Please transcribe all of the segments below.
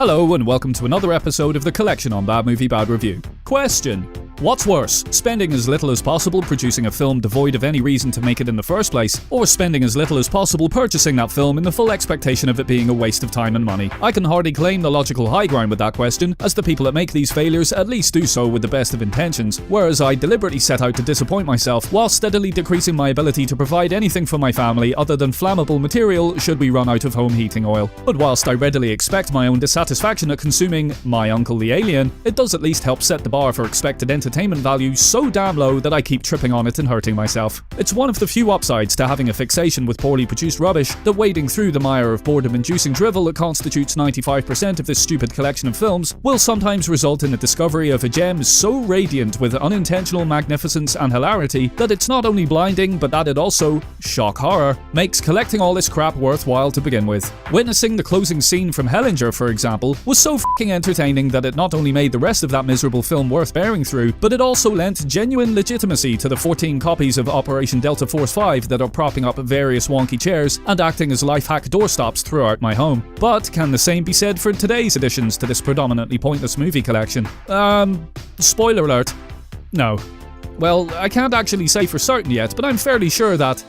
Hello and welcome to another episode of the Collection on Bad Movie Bad Review. Question: what's worse, spending as little as possible producing a film devoid of any reason to make it in the first place, or spending as little as possible purchasing that film in the full expectation of it being a waste of time and money? I can hardly claim the logical high ground with that question, as the people that make these failures at least do so with the best of intentions, whereas I deliberately set out to disappoint myself while steadily decreasing my ability to provide anything for my family other than flammable material should we run out of home heating oil. But whilst I readily expect my own dissatisfaction at consuming My Uncle the Alien, it does at least help set the bar for expected entertainment value so damn low that I keep tripping on it and hurting myself. It's one of the few upsides to having a fixation with poorly produced rubbish that wading through the mire of boredom-inducing drivel that constitutes 95% of this stupid collection of films will sometimes result in the discovery of a gem so radiant with unintentional magnificence and hilarity that it's not only blinding but that it also, shock horror, makes collecting all this crap worthwhile to begin with. Witnessing the closing scene from Hellinger, for example, was so f***ing entertaining that it not only made the rest of that miserable film worth bearing through, but it also lent genuine legitimacy to the 14 copies of Operation Delta Force 5 that are propping up various wonky chairs and acting as life hack doorstops throughout my home. But can the same be said for today's additions to this predominantly pointless movie collection? Spoiler alert, no. Well, I can't actually say for certain yet, but I'm fairly sure that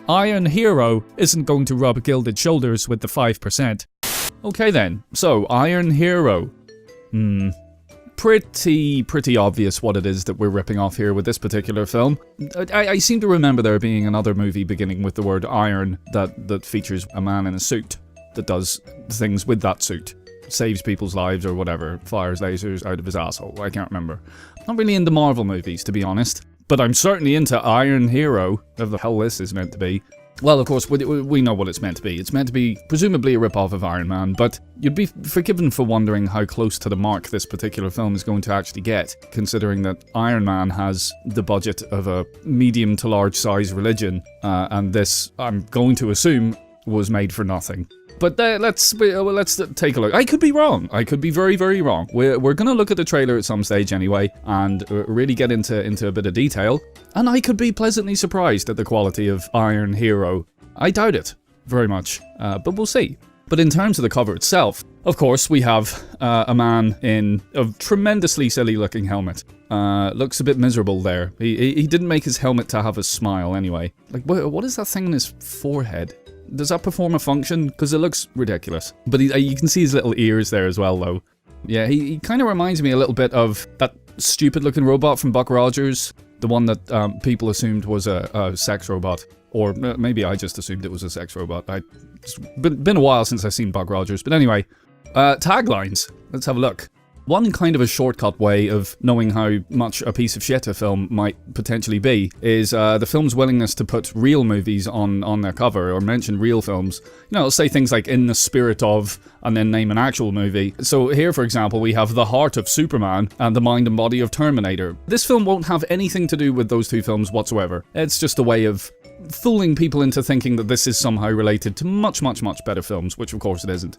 Iron Hero isn't going to rub gilded shoulders with the 5%. Okay then, so Iron Hero. Pretty obvious what it is that we're ripping off here with this particular film. I seem to remember there being another movie beginning with the word iron that features a man in a suit that does things with that suit. Saves people's lives or whatever, fires lasers out of his asshole, I can't remember. Not really into Marvel movies, to be honest, but I'm certainly into Iron Hero, whatever the hell this is meant to be. Well, of course, we know what it's meant to be. It's meant to be presumably a rip-off of Iron Man, but you'd be forgiven for wondering how close to the mark this particular film is going to actually get, considering that Iron Man has the budget of a medium to large size religion, and this, I'm going to assume, was made for nothing. But let's take a look. I could be wrong. I could be very, very wrong. We're going to look at the trailer at some stage anyway, and really get into a bit of detail. And I could be pleasantly surprised at the quality of Iron Hero. I doubt it very much, but we'll see. But in terms of the cover itself, of course, we have a man in a tremendously silly-looking helmet. Looks a bit miserable there. He didn't make his helmet to have a smile anyway. Like, what is that thing on his forehead? Does that perform a function? Because it looks ridiculous. But you can see his little ears there as well, though. Yeah, he kind of reminds me a little bit of that stupid-looking robot from Buck Rogers. The one that people assumed was a sex robot. Or maybe I just assumed it was a sex robot. It's been a while since I've seen Buck Rogers. But anyway, taglines. Let's have a look. One kind of a shortcut way of knowing how much a piece of shit a film might potentially be is the film's willingness to put real movies on their cover or mention real films. You know, it'll say things like "in the spirit of" and then name an actual movie. So here, for example, we have The Heart of Superman and The Mind and Body of Terminator. This film won't have anything to do with those two films whatsoever. It's just a way of fooling people into thinking that this is somehow related to much, much, much better films, which of course it isn't.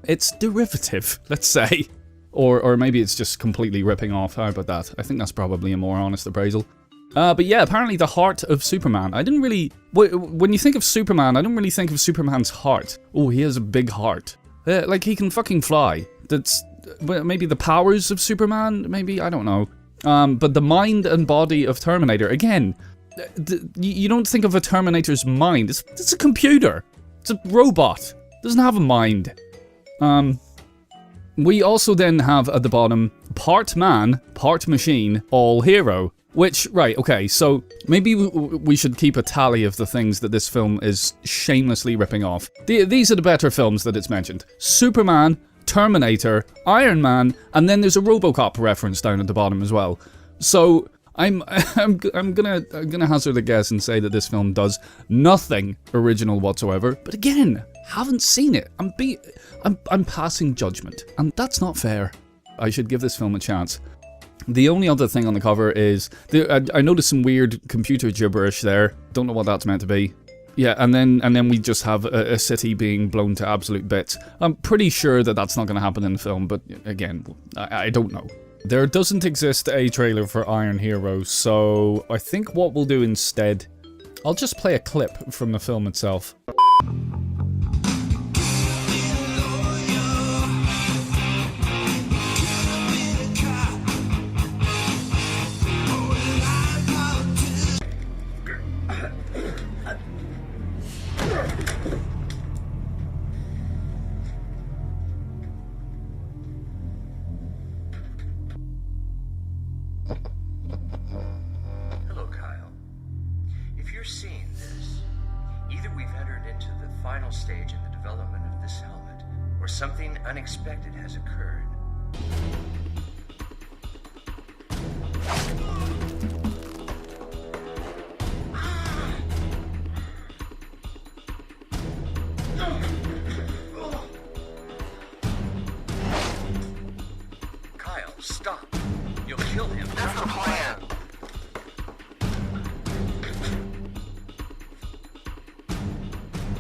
It's derivative, let's say. Or maybe it's just completely ripping off. How about that? I think that's probably a more honest appraisal. But yeah, apparently The Heart of Superman. I didn't really... When you think of Superman, I don't really think of Superman's heart. Oh, he has a big heart. Like, he can fucking fly. That's... Maybe the powers of Superman? Maybe? I don't know. But the mind and body of Terminator. Again, you don't think of a Terminator's mind. It's a computer. It's a robot. It doesn't have a mind. We also then have at the bottom, part man, part machine, all hero. Which, right, okay, so maybe we should keep a tally of the things that this film is shamelessly ripping off. These are the better films that it's mentioned. Superman, Terminator, Iron Man, and then there's a RoboCop reference down at the bottom as well. So I'm gonna hazard a guess and say that this film does nothing original whatsoever. But again, haven't seen it. I'm passing judgment, and that's not fair. I should give this film a chance. The only other thing on the cover is I noticed some weird computer gibberish there. Don't know what that's meant to be. Yeah, and then we just have a city being blown to absolute bits. I'm pretty sure that that's not going to happen in the film, but again, I don't know. There doesn't exist a trailer for Iron Hero, so I think what we'll do instead, I'll just play a clip from the film itself. seeing this. Either we've entered into the final stage in the development of this helmet, or something unexpected has occurred. Kyle, stop. You'll kill him. That's the plan.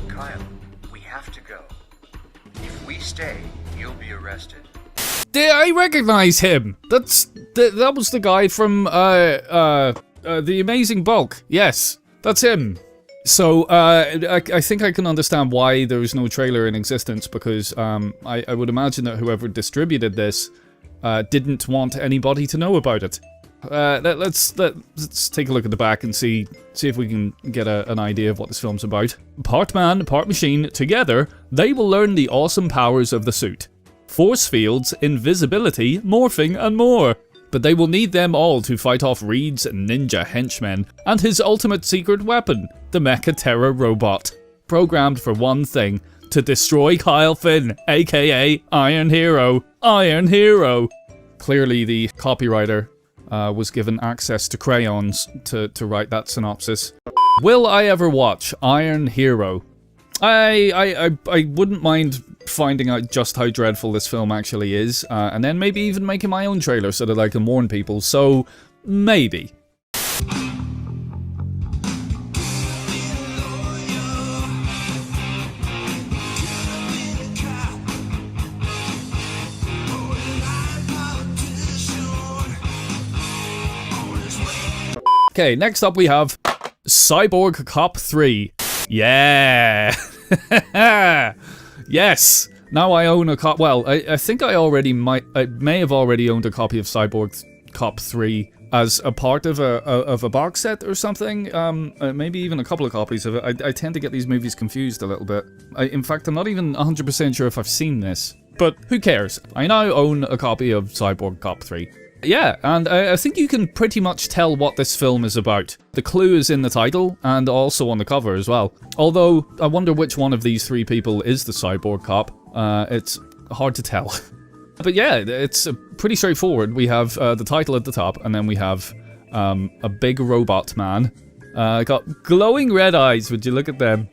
Kyle, we have to go. If we stay, you'll be arrested. I recognize him. That was the guy from The Amazing Bulk. Yes, that's him. So I think I can understand why there was no trailer in existence, because I would imagine that whoever distributed this didn't want anybody to know about it. Let's take a look at the back and see if we can get an idea of what this film's about. Part man, part machine, together, they will learn the awesome powers of the suit. Force fields, invisibility, morphing, and more. But they will need them all to fight off Reed's ninja henchmen and his ultimate secret weapon, the Mecha Terror robot. Programmed for one thing, to destroy Kyle Finn, aka Iron Hero. Iron Hero! Clearly the copywriter was given access to crayons to write that synopsis. Will I ever watch Iron Hero? I wouldn't mind finding out just how dreadful this film actually is, and then maybe even making my own trailer so that I can warn people, so maybe. Okay, next up we have Cyborg Cop 3. Yeah! Yes! Now I own a copy. Well, I think I may have already owned a copy of Cyborg Cop 3 as a part of a box set or something. Maybe even a couple of copies of it. I tend to get these movies confused a little bit. In fact, I'm not even 100% sure if I've seen this. But who cares? I now own a copy of Cyborg Cop 3. Yeah, and I think you can pretty much tell what this film is about. The clue is in the title, and also on the cover as well. Although, I wonder which one of these three people is the cyborg cop. It's hard to tell. But yeah, it's pretty straightforward. We have the title at the top, and then we have a big robot man. Got glowing red eyes, would you look at them.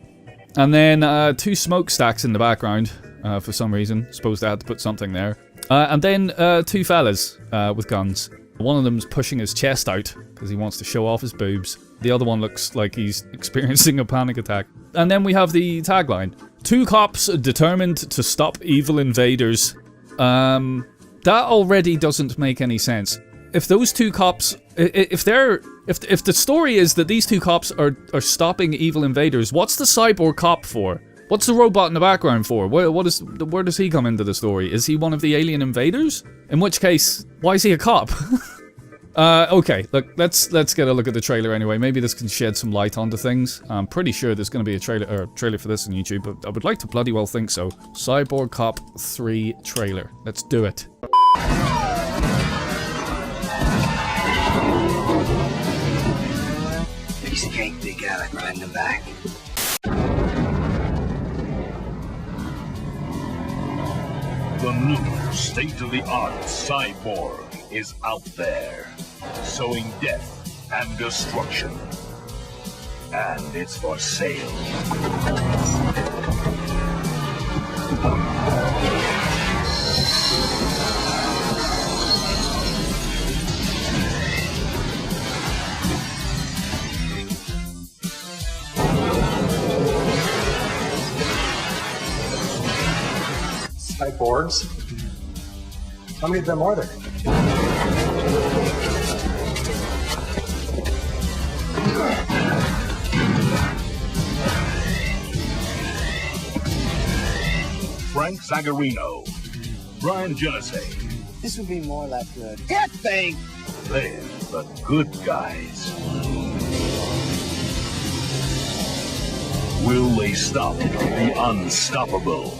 And then two smokestacks in the background, for some reason. Suppose they had to put something there. And then two fellas with guns. One of them's pushing his chest out because he wants to show off his boobs. The other one looks like he's experiencing a panic attack. And then we have the tagline. Two cops determined to stop evil invaders. That already doesn't make any sense. If those two cops, if the story is that these two cops are stopping evil invaders, what's the cyborg cop for? What's the robot in the background for? Where does he come into the story? Is he one of the alien invaders? In which case, why is he a cop? Okay, look, let's get a look at the trailer anyway. Maybe this can shed some light onto things. I'm pretty sure there's going to be a trailer for this on YouTube, but I would like to bloody well think so. Cyborg Cop 3 trailer. Let's do it. Piece of cake, big guy, riding the back. The new state-of-the-art cyborg is out there, sowing death and destruction. And it's for sale. Cyborgs? How many of them are there? Frank Zagarino, Brian Genesee. This would be more like the death thing. They're the good guys. Will they stop the unstoppable?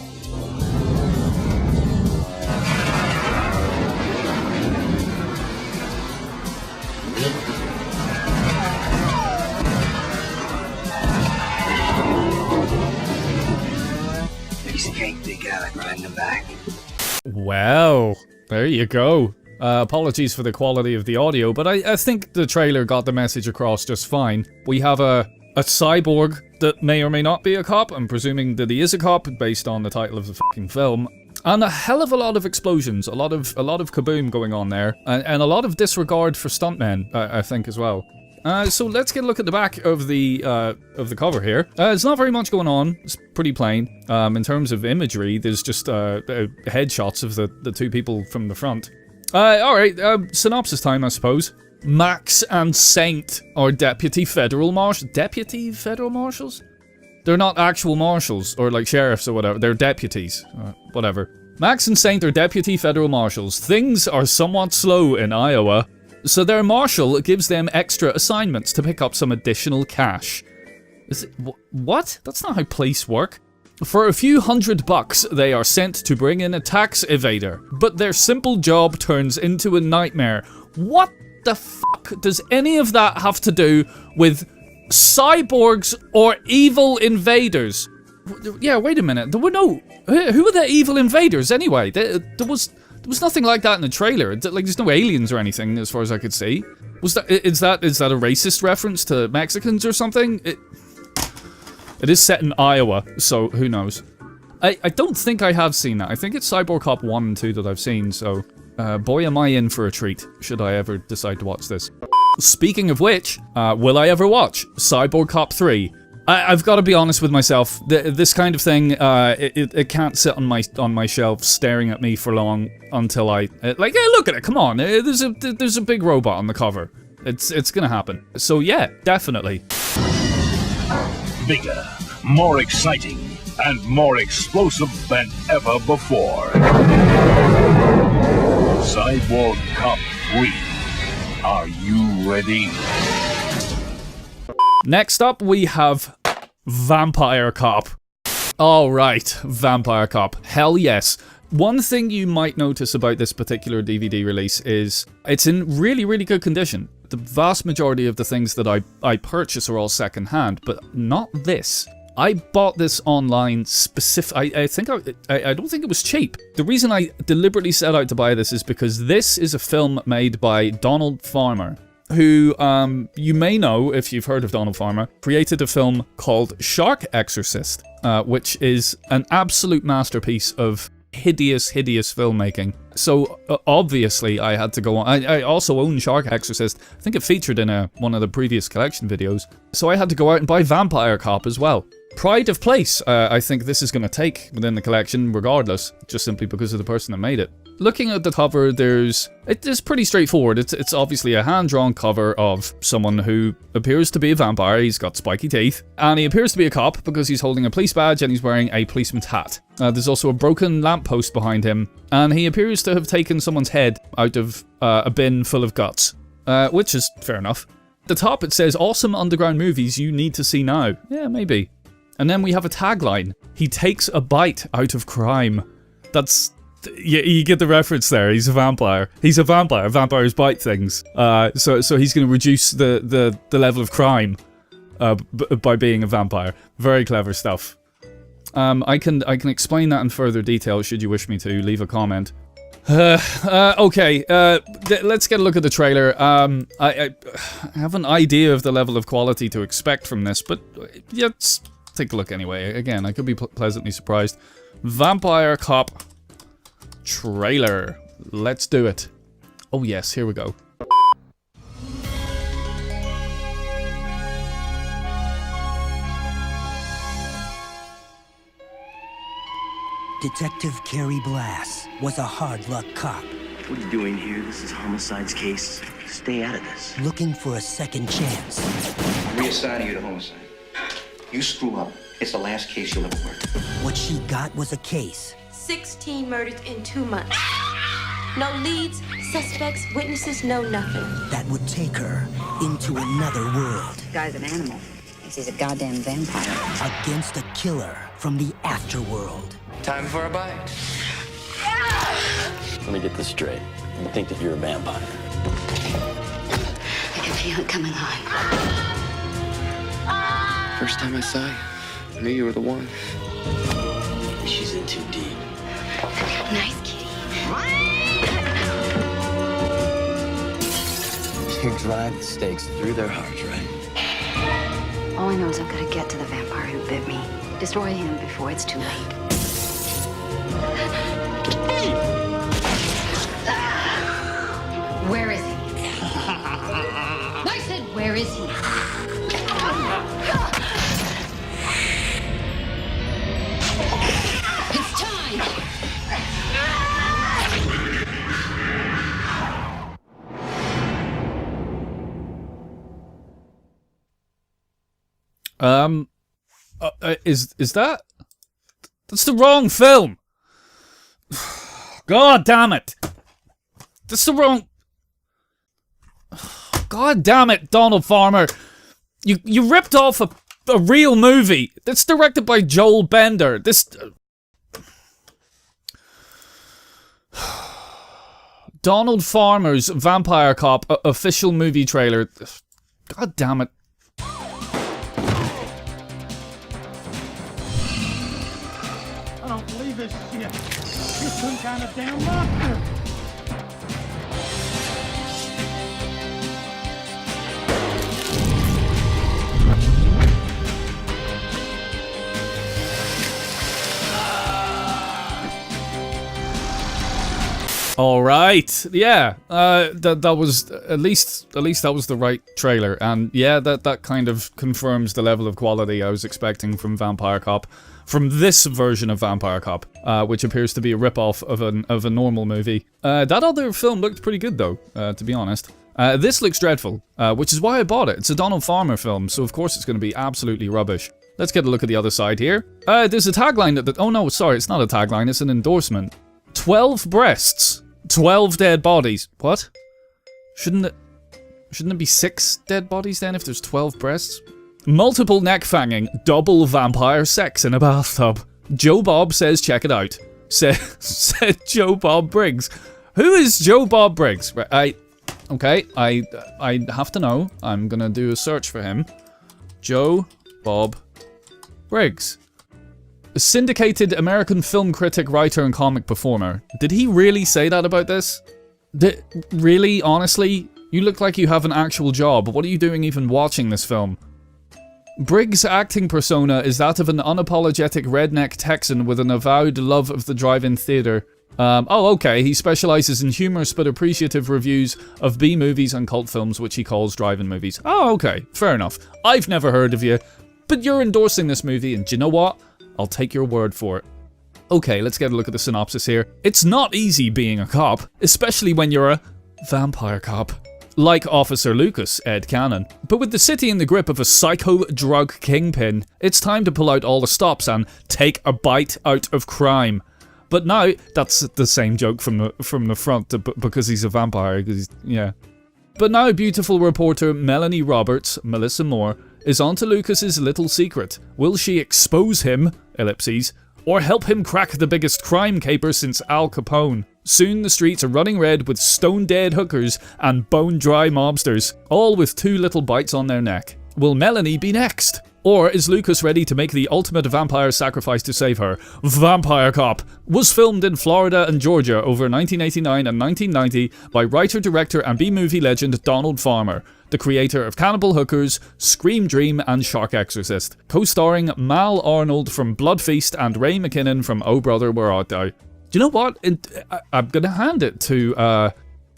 Well, there you go. Apologies for the quality of the audio, but I think the trailer got the message across just fine. We have a cyborg that may or may not be a cop. I'm presuming that he is a cop based on the title of the fucking film. And a hell of a lot of explosions, a lot of kaboom going on there, and a lot of disregard for stuntmen, I think, as well. So let's get a look at the back of the cover here. There's not very much going on. It's pretty plain. In terms of imagery, there's just headshots of the two people from the front. Alright, synopsis time, I suppose. Max and Saint are deputy federal marshals. Deputy federal marshals? They're not actual marshals, or like sheriffs or whatever. They're deputies. Whatever. Max and Saint are deputy federal marshals. Things are somewhat slow in Iowa, so their marshal gives them extra assignments to pick up some additional cash. Is it, what? That's not how police work. For a few $100, they are sent to bring in a tax evader, but their simple job turns into a nightmare. What the fuck does any of that have to do with cyborgs or evil invaders? Yeah, wait a minute. There were no... Who are the evil invaders anyway? There was nothing like that in the trailer. Like, there's no aliens or anything as far as I could see. Is that a racist reference to Mexicans or something? It is set in Iowa, so who knows. I don't think I have seen that. I think it's Cyborg Cop 1 and 2 that I've seen, so... boy am I in for a treat, should I ever decide to watch this. Speaking of which, will I ever watch Cyborg Cop 3? I've got to be honest with myself. This kind of thing, it can't sit on my shelf staring at me for long until I like. Hey, look at it! Come on, there's a big robot on the cover. It's gonna happen. So yeah, definitely. Bigger, more exciting, and more explosive than ever before. Cyborg Cop 3. Are you ready? Next up, we have Vampire Cop. Alright, Vampire Cop. Hell yes. One thing you might notice about this particular DVD release is it's in really, really good condition. The vast majority of the things that I purchase are all secondhand, but not this. I bought this online I don't think it was cheap. The reason I deliberately set out to buy this is because this is a film made by Donald Farmer, who, you may know, if you've heard of Donald Farmer, created a film called Shark Exorcist, which is an absolute masterpiece of hideous filmmaking. So, obviously, I had to go on. I also own Shark Exorcist. I think it featured in one of the previous collection videos. So I had to go out and buy Vampire Cop as well. Pride of place, I think this is going to take within the collection regardless, just simply because of the person that made it. Looking at the cover, it is pretty straightforward. It's obviously a hand-drawn cover of someone who appears to be a vampire. He's got spiky teeth, and he appears to be a cop because he's holding a police badge and he's wearing a policeman's hat. There's also a broken lamppost behind him, and he appears to have taken someone's head out of a bin full of guts, which is fair enough. At the top it says, "Awesome underground movies you need to see now." Yeah, maybe. And then we have a tagline. He takes a bite out of crime. That's... You get the reference there. He's a vampire. He's a vampire. Vampires bite things. So he's going to reduce the level of crime by being a vampire. Very clever stuff. I can explain that in further detail should you wish me to. Leave a comment. Okay, let's get a look at the trailer. I have an idea of the level of quality to expect from this, but yeah, let's take a look anyway. Again, I could be pleasantly surprised. Vampire Cop trailer. Let's do it. Oh yes, here we go. Detective Carrie Blass was a hard-luck cop. What are you doing here? This is homicide's case. Stay out of this. Looking for a second chance. Reassigning you to homicide. You screw up, it's the last case you'll ever work. What she got was a case. 16 murders in 2 months. No leads, suspects, witnesses, no nothing. That would take her into another world. This guy's an animal. Thinks he's a goddamn vampire. Against a killer from the afterworld. Time for a bite. Let me get this straight. You think that you're a vampire? I can feel it coming on. First time I saw you, I knew you were the one. She's in too deep. Nice kitty. You drive the stakes through their hearts, right? All I know is I've got to get to the vampire who bit me. Destroy him before it's too late. Where is he? I said, where is he? It's time! Is that? That's the wrong film. God damn it! That's the wrong. God damn it, Donald Farmer! You ripped off a real movie. That's directed by Joel Bender. This. Donald Farmer's Vampire Cop official movie trailer. God damn it. I don't believe this shit. You're some kind of damn monster. All right, yeah, that was at least that was the right trailer, and yeah, that kind of confirms the level of quality I was expecting from Vampire Cop, from this version of Vampire Cop, which appears to be a rip-off of a normal movie. That other film looked pretty good though, to be honest. This looks dreadful, which is why I bought it. It's a Donald Farmer film, so of course it's going to be absolutely rubbish. Let's get a look at the other side here. There's a tagline that oh no, sorry, it's not a tagline, it's an endorsement. 12 breasts. 12 dead bodies. What? Shouldn't it be 6 dead bodies then if there's 12 breasts? Multiple neck fanging, double vampire sex in a bathtub. Joe Bob says check it out. Said Joe Bob Briggs. Who is Joe Bob Briggs? I have to know. I'm gonna do a search for him. Joe Bob Briggs. A syndicated American film critic, writer, and comic performer. Did he really say that about this? Really? Honestly? You look like you have an actual job. What are you doing even watching this film? Briggs' acting persona is that of an unapologetic redneck Texan with an avowed love of the drive-in theater. Oh, okay, he specializes in humorous but appreciative reviews of B-movies and cult films, which he calls drive-in movies. Oh, okay, fair enough. I've never heard of you, but you're endorsing this movie, and do you know what? I'll take your word for it. Okay, let's get a look at the synopsis here. It's not easy being a cop, especially when you're a vampire cop. Like Officer Lucas, Ed Cannon. But with the city in the grip of a psycho drug kingpin, it's time to pull out all the stops and take a bite out of crime. But now, that's the same joke from the front, because he's a vampire, yeah. But now beautiful reporter Melanie Roberts, Melissa Moore, is onto Lucas's little secret. Will she expose him, ellipses, or help him crack the biggest crime caper since Al Capone? Soon the streets are running red with stone-dead hookers and bone-dry mobsters, all with 2 little bites on their neck. Will Melanie be next? Or is Lucas ready to make the ultimate vampire sacrifice to save her? Vampire Cop was filmed in Florida and Georgia over 1989 and 1990 by writer, director, and B-movie legend Donald Farmer, the creator of Cannibal Hookers, Scream Dream, and Shark Exorcist, co-starring Mal Arnold from Blood Feast and Ray McKinnon from Oh Brother, Where Art Thou? Do you know what? I'm gonna hand it to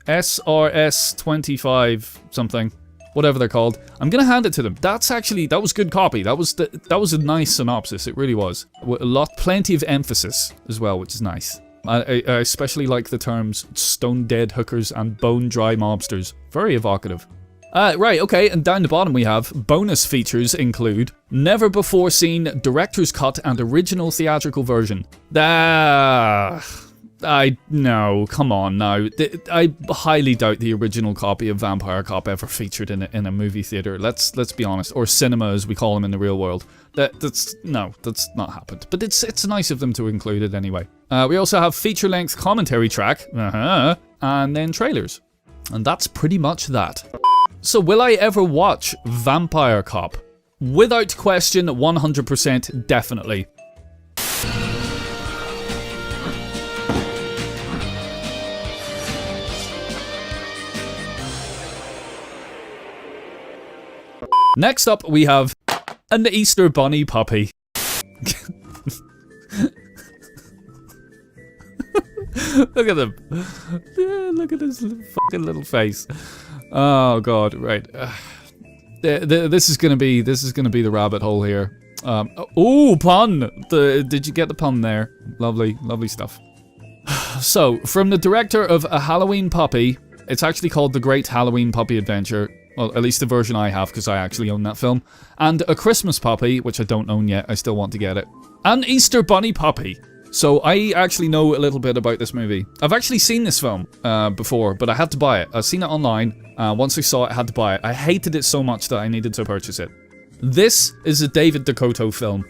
SRS25 something. Whatever they're called, I'm gonna hand it to them. That was good copy. That was a nice synopsis. It really was. Plenty of emphasis as well, which is nice. I especially like the terms stone dead hookers and bone dry mobsters. Very evocative. Right, okay, and down the bottom we have bonus features include never before seen director's cut and original theatrical version. No, come on now. I highly doubt the original copy of Vampire Cop ever featured in a movie theater. Let's be honest, or cinema as we call them in the real world. That's not happened. But it's nice of them to include it anyway. We also have feature-length commentary track, and then trailers, and that's pretty much that. So will I ever watch Vampire Cop? Without question, 100% definitely. Next up, we have an Easter Bunny puppy. Look at him. Yeah, look at his fucking little face. Oh god, right. This is gonna be the rabbit hole here. Oh, pun! Did you get the pun there? Lovely, lovely stuff. So, from the director of A Halloween Puppy, it's actually called The Great Halloween Puppy Adventure. Well, at least the version I have, because I actually own that film. And A Christmas Puppy, which I don't own yet, I still want to get it. An Easter Bunny Puppy. So, I actually know a little bit about this movie. I've actually seen this film before, but I had to buy it. I've seen it online. Once I saw it, I had to buy it. I hated it so much that I needed to purchase it. This is a David DeCoteau film.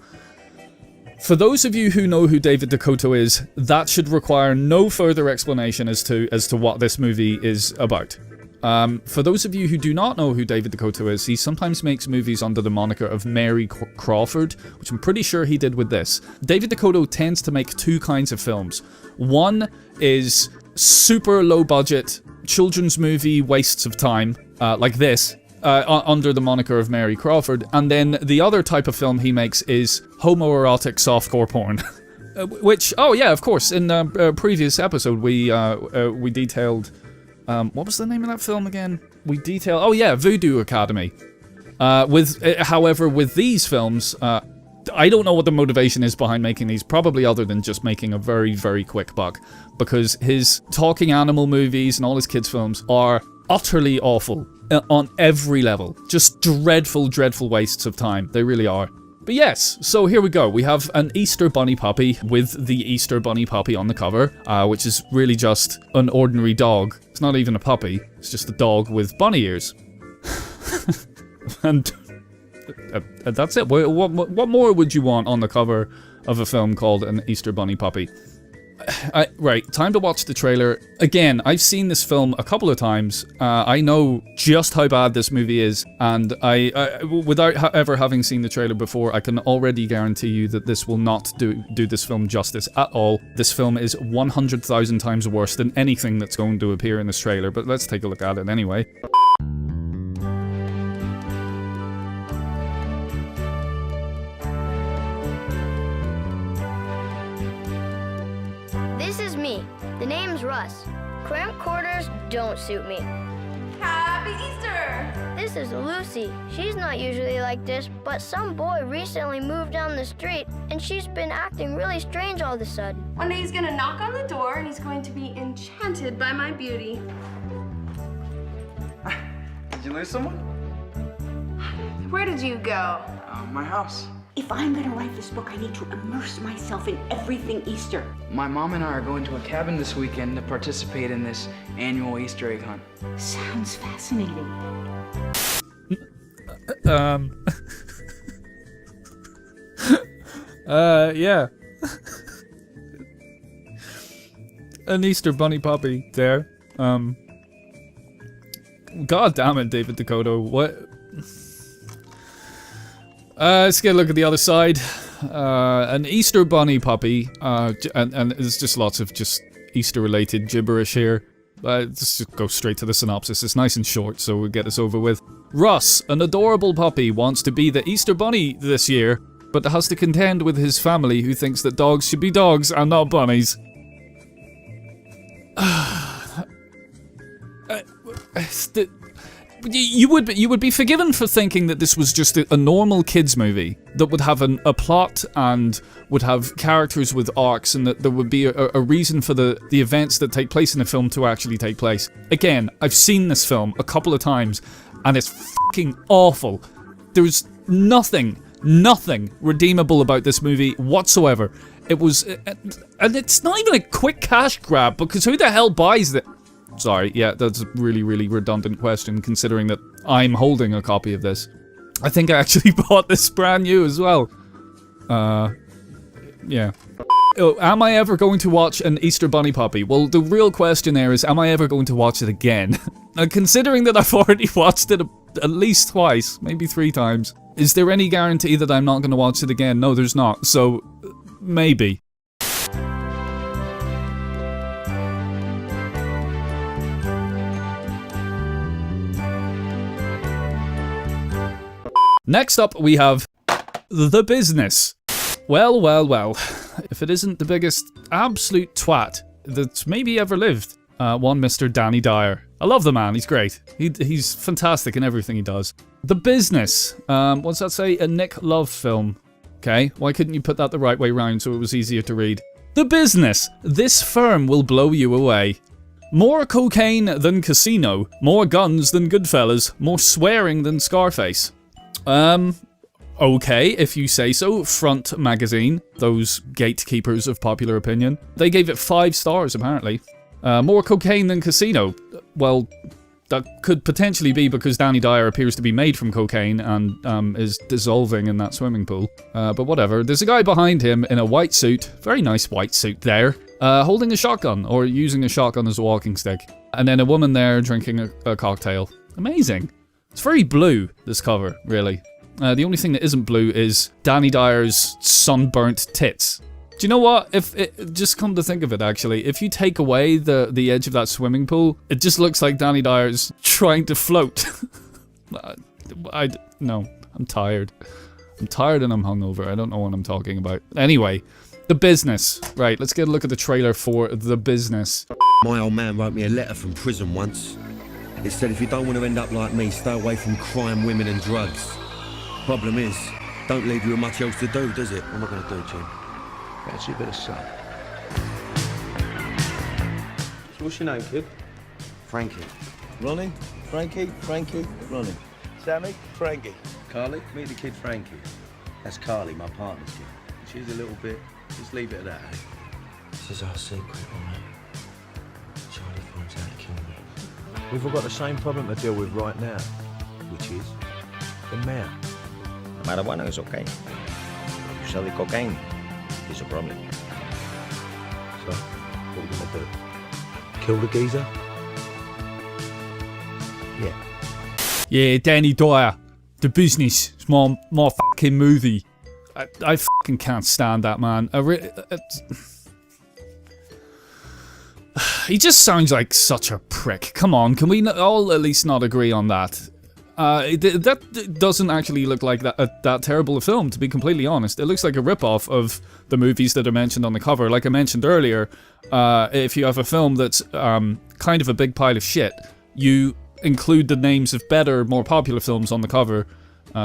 For those of you who know who David DeCoteau is, that should require no further explanation as to what this movie is about. For those of you who do not know who David DeCoteau is, he sometimes makes movies under the moniker of Mary Crawford, which I'm pretty sure he did with this. David DeCoteau tends to make two kinds of films. One is super low budget children's movie wastes of time, like this, under the moniker of Mary Crawford, and then the other type of film he makes is homoerotic softcore porn. Which, oh yeah, of course, in a previous episode we detailed, what was the name of that film again? We detailed, oh yeah, Voodoo Academy. However, with these films, I don't know what the motivation is behind making these, probably other than just making a very, very quick buck, because his talking animal movies and all his kids' films are utterly awful on every level. Just dreadful, dreadful wastes of time. They really are. But yes, so here we go. We have an Easter Bunny puppy with the Easter Bunny puppy on the cover, which is really just an ordinary dog. It's not even a puppy. It's just a dog with bunny ears. And that's it. What more would you want on the cover of a film called An Easter Bunny Puppy? Right, time to watch the trailer. Again, I've seen this film a couple of times. I know just how bad this movie is, and I without ever having seen the trailer before, I can already guarantee you that this will not do this film justice at all. This film is 100,000 times worse than anything that's going to appear in this trailer, but let's take a look at it anyway. This is me. The name's Russ. Cramped quarters don't suit me. Happy Easter! This is Lucy. She's not usually like this, but some boy recently moved down the street, and she's been acting really strange all of a sudden. One day he's gonna knock on the door, and he's going to be enchanted by my beauty. Did you lose someone? Where did you go? My house. If I'm gonna write this book, I need to immerse myself in everything Easter. My mom and I are going to a cabin this weekend to participate in this annual Easter egg hunt. Sounds fascinating. Yeah. An Easter Bunny puppy there. God damn it, David DeCoteau. What? Let's get a look at the other side. An Easter Bunny puppy, and there's just lots of just Easter-related gibberish here. Let's just go straight to the synopsis. It's nice and short, so we'll get this over with. Russ, an adorable puppy, wants to be the Easter Bunny this year, but has to contend with his family who thinks that dogs should be dogs and not bunnies. You would be forgiven for thinking that this was just a normal kids movie that would have a plot and would have characters with arcs, and that there would be a reason for the events that take place in the film to actually take place. Again, I've seen this film a couple of times, and it's fucking awful. There's nothing redeemable about this movie whatsoever. It was, and it's not even a quick cash grab, because who the hell buys that? Sorry, yeah, that's a really, really redundant question, considering that I'm holding a copy of this. I think I actually bought this brand new as well. Yeah. Oh, am I ever going to watch An Easter Bunny Puppy? Well, the real question there is, am I ever going to watch it again? Now, considering that I've already watched it at least twice, maybe 3 times, is there any guarantee that I'm not going to watch it again? No, there's not, so maybe. Next up, we have The Business. Well, well, well. If it isn't the biggest absolute twat that's maybe ever lived, one Mr. Danny Dyer. I love the man, he's great. He's fantastic in everything he does. The Business. What's that say? A Nick Love film. Okay, why couldn't you put that the right way round so it was easier to read? The Business. This firm will blow you away. More cocaine than Casino. More guns than Goodfellas. More swearing than Scarface. Okay, if you say so. Front Magazine, those gatekeepers of popular opinion. They gave it 5 stars, apparently. More cocaine than Casino. Well, that could potentially be because Danny Dyer appears to be made from cocaine and is dissolving in that swimming pool. But whatever. There's a guy behind him in a white suit, very nice white suit there, holding a shotgun, or using a shotgun as a walking stick. And then a woman there drinking a cocktail. Amazing. It's very blue, this cover, really. The only thing that isn't blue is Danny Dyer's sunburnt tits. Do you know what? Just come to think of it, actually, if you take away the edge of that swimming pool, it just looks like Danny Dyer's trying to float. No, I'm tired. I'm tired and I'm hungover. I don't know what I'm talking about. Anyway, The Business. Right, let's get a look at the trailer for The Business. My old man wrote me a letter from prison once. It said, if you don't want to end up like me, stay away from crime, women and drugs. Problem is, don't leave you with much else to do, does it? I'm not going to do it, Jim. That's your bit of sun. So what's your name, kid? Frankie. Ronnie? Frankie? Frankie? Ronnie. Sammy? Frankie. Carly? Meet the kid Frankie. That's Carly, my partner's kid. She's a little bit... Just leave it at that, eh? This is our secret, Ronnie. Charlie finds out to kill me. We've all got the same problem to deal with right now, which is the mayor. Marijuana is okay. You sell the cocaine, it's a problem. So, what are we gonna do? Kill the geezer? Yeah. Yeah, Danny Dyer. The Business. It's my fucking movie. I fucking can't stand that man. He just sounds like such a prick. Come on, can we all at least not agree on that? That doesn't actually look like that terrible a film, to be completely honest. It looks like a rip-off of the movies that are mentioned on the cover. Like I mentioned earlier, if you have a film that's kind of a big pile of shit, you include the names of better, more popular films on the cover,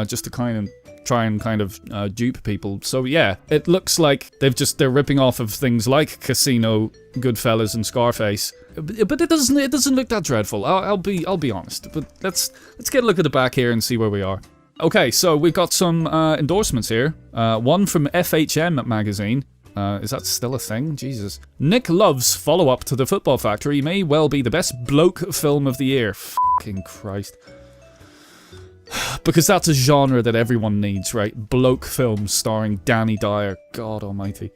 just to try and kind of dupe people. So yeah, it looks like they're ripping off of things like Casino, Goodfellas, and Scarface. But it doesn't look that dreadful. I'll be honest. But let's get a look at the back here and see where we are. Okay, so we've got some endorsements here. One from FHM magazine. Is that still a thing? Jesus. Nick Love's follow-up to The Football Factory may well be the best bloke film of the year. Fucking Christ. Because that's a genre that everyone needs, right? Bloke films starring Danny Dyer. God almighty.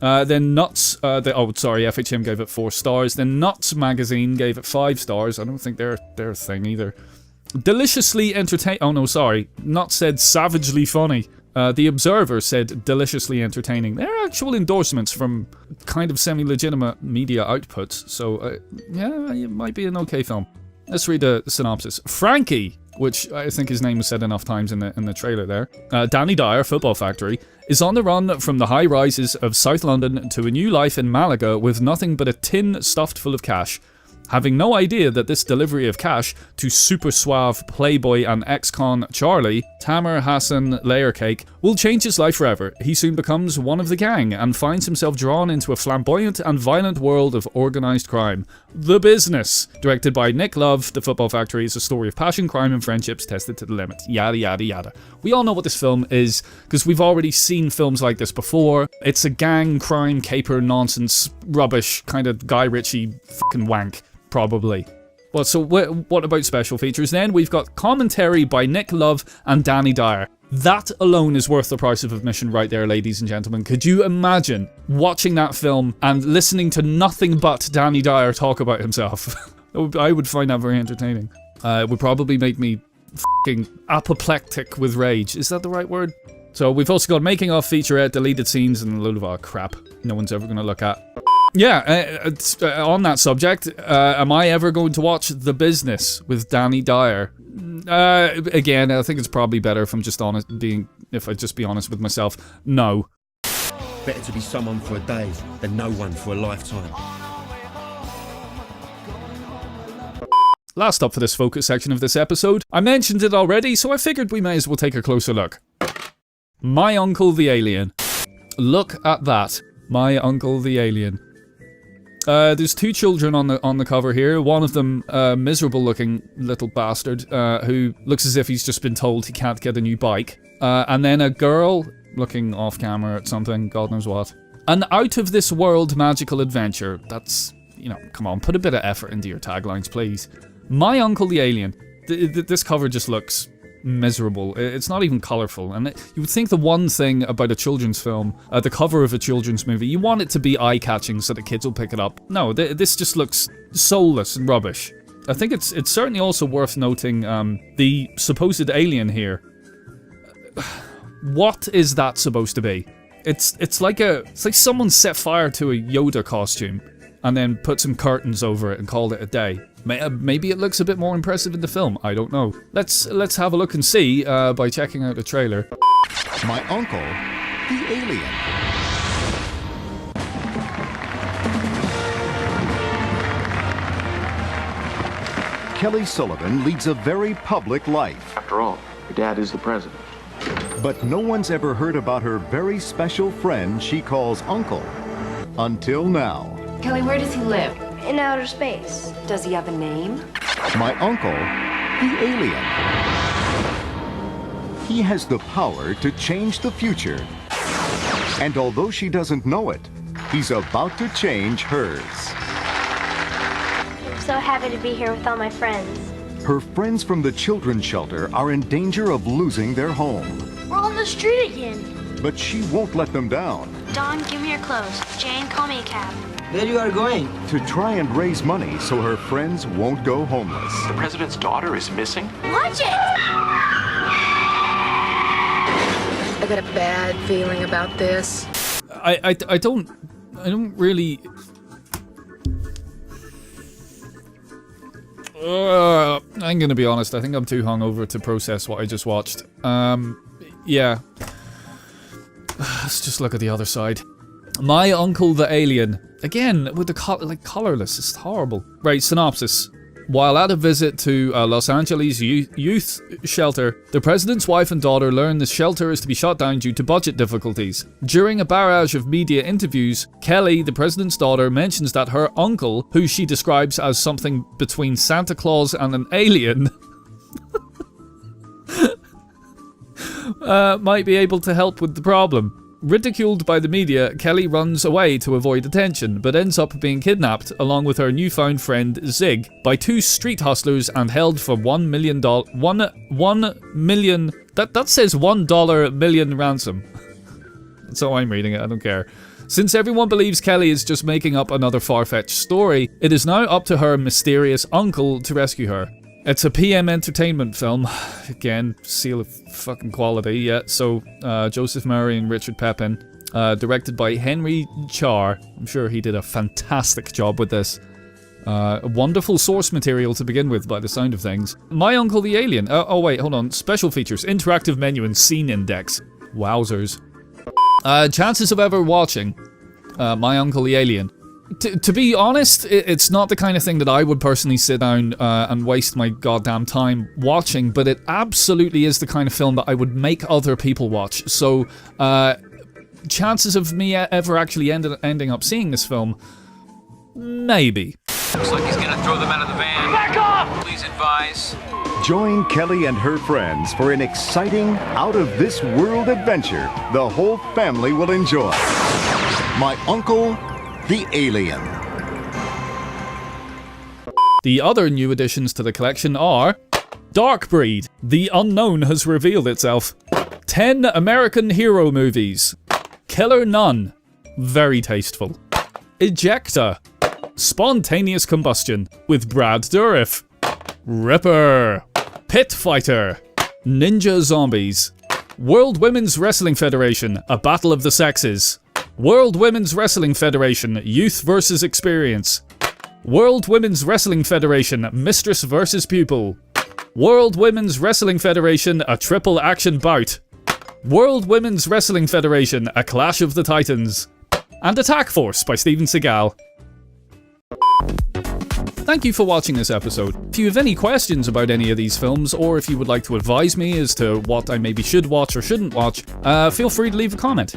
Then Nuts, FHM gave it 4 stars. Then Nuts magazine gave it 5 stars. I don't think they're a thing either. Deliciously entertaining. Oh no, sorry. Nuts said savagely funny. The Observer said deliciously entertaining. They're actual endorsements from kind of semi-legitimate media outputs. So, yeah, it might be an okay film. Let's read the synopsis. Frankie, which I think his name was said enough times in the trailer there. Danny Dyer, Football Factory, is on the run from the high rises of South London to a new life in Malaga with nothing but a tin stuffed full of cash. Having no idea that this delivery of cash to super suave playboy and ex-con Charlie, Tamer Hassan Layer Cake, will change his life forever. He soon becomes one of the gang and finds himself drawn into a flamboyant and violent world of organised crime. The Business, directed by Nick Love. The Football Factory is a story of passion, crime and friendships tested to the limit. Yada yada yada. We all know what this film is because we've already seen films like this before. It's a gang, crime, caper, nonsense, rubbish, kind of Guy Ritchie fucking wank. Probably. Well, so what about special features then? We've got commentary by Nick Love and Danny Dyer. That alone is worth the price of admission right there, ladies and gentlemen. Could you imagine watching that film and listening to nothing but Danny Dyer talk about himself? I would find that very entertaining. It would probably make me fucking apoplectic with rage. Is that the right word? So we've also got making of, featurette, deleted scenes, and a load of crap no one's ever going to look at. Yeah, on that subject, am I ever going to watch The Business with Danny Dyer? Again, I think it's probably better if I just be honest with myself. No. Better to be someone for a day than no one for a lifetime. Last up for this focus section of this episode. I mentioned it already, so I figured we may as well take a closer look. My Uncle the Alien. Look at that. My Uncle the Alien. There's two children on the cover here. One of them, miserable looking little bastard, who looks as if he's just been told he can't get a new bike. And then a girl looking off camera at something, God knows what. An out of this world magical adventure. That's, you know, come on, put a bit of effort into your taglines, please. My Uncle the Alien. This cover just looks miserable. It's not even colourful, and you would think the one thing about a children's film, the cover of a children's movie, you want it to be eye-catching so that kids will pick it up. No, this just looks soulless and rubbish. I think it's certainly also worth noting the supposed alien here. What is that supposed to be? It's like someone set fire to a Yoda costume and then put some curtains over it and called it a day. Maybe it looks a bit more impressive in the film. I don't know. Let's have a look and see by checking out the trailer. My Uncle the Alien. Kelly Sullivan leads a very public life. After all, your dad is the president. But no one's ever heard about her very special friend she calls Uncle. Until now. Kelly, where does he live? In outer space. Does he have a name? My Uncle the Alien. He has the power to change the future. And although she doesn't know it, he's about to change hers. I'm so happy to be here with all my friends. Her friends from the children's shelter are in danger of losing their home. We're on the street again. But she won't let them down. Don, give me your clothes. Jane, call me a cab. Where you are going? To try and raise money so her friends won't go homeless. The president's daughter is missing? Watch it! I got a bad feeling about this. I don't really... I'm gonna be honest, I think I'm too hungover to process what I just watched. Yeah. Let's just look at the other side. My Uncle the Alien. Again, with the colorless, it's horrible. Right, synopsis. While at a visit to a Los Angeles youth shelter, the president's wife and daughter learn the shelter is to be shut down due to budget difficulties. During a barrage of media interviews, Kelly, the president's daughter, mentions that her uncle, who she describes as something between Santa Claus and an alien, might be able to help with the problem. Ridiculed by the media, Kelly runs away to avoid attention, but ends up being kidnapped along with her newfound friend Zig by two street hustlers and held for $1 million. That says $1 million ransom. That's how I'm reading it. I don't care. Since everyone believes Kelly is just making up another far-fetched story, it is now up to her mysterious uncle to rescue her. It's a PM Entertainment film. Again, seal of fucking quality, yeah. So, Joseph Murray and Richard Pepin. Directed by Henry Char. I'm sure he did a fantastic job with this. Wonderful source material to begin with, by the sound of things. My Uncle the Alien. Oh wait, hold on. Special features. Interactive menu and scene index. Wowzers. Chances of ever watching My Uncle the Alien. To be honest, it's not the kind of thing that I would personally sit down and waste my goddamn time watching, but it absolutely is the kind of film that I would make other people watch. So, chances of me ever actually ending up seeing this film, maybe. Looks like he's gonna throw them out of the van. Back off! Please advise. Join Kelly and her friends for an exciting, out-of-this-world adventure the whole family will enjoy. My Uncle the Alien. The other new additions to the collection are Darkbreed, The Unknown Has Revealed Itself, 10 American Hero Movies, Killer Nun, very tasteful, Ejecta, Spontaneous Combustion with Brad Dourif, Ripper, Pit Fighter, Ninja Zombies, World Women's Wrestling Federation, A Battle of the Sexes, World Women's Wrestling Federation, Youth vs. Experience, World Women's Wrestling Federation, Mistress vs. Pupil, World Women's Wrestling Federation, a triple action bout. World Women's Wrestling Federation, a clash of the titans. And Attack Force by Steven Seagal. Thank you for watching this episode. If you have any questions about any of these films, or if you would like to advise me as to what I maybe should watch or shouldn't watch, feel free to leave a comment.